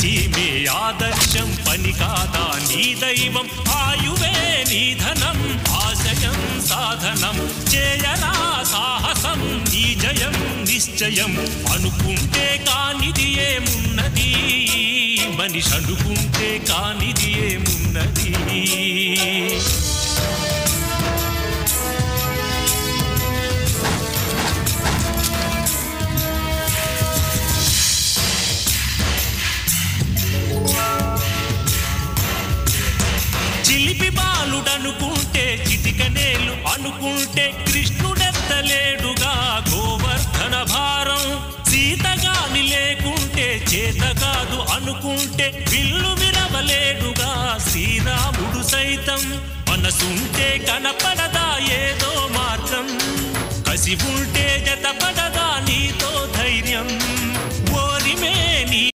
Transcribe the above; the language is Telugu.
చీమే ఆదర్శం పని కాదా నీ దైవం ఆయువే నీ ధనం ఆశయం సాధనం చేయరా సాహసం నీ జయం నిశ్చయం అనుకుంటే కానిది ఏమున్నది మనిషి అనుకుంటే కానిది ఏమున్నది చిలిపి బాలుడనుకుంటే చిటికనేలు అనుకుంటే కృష్ణుడెత్తలేడుగా గోవర్ధన భారం సీతగాని లేకుంటే చేత కాదు అనుకుంటే విల్లు విరవలేడుగా శ్రీరాముడు సైతం మనసుంటే కనపడదా ఏదో మార్గం కసి ఉంటే జతపడదా నీతో ధైర్యం ఓరిమే నీ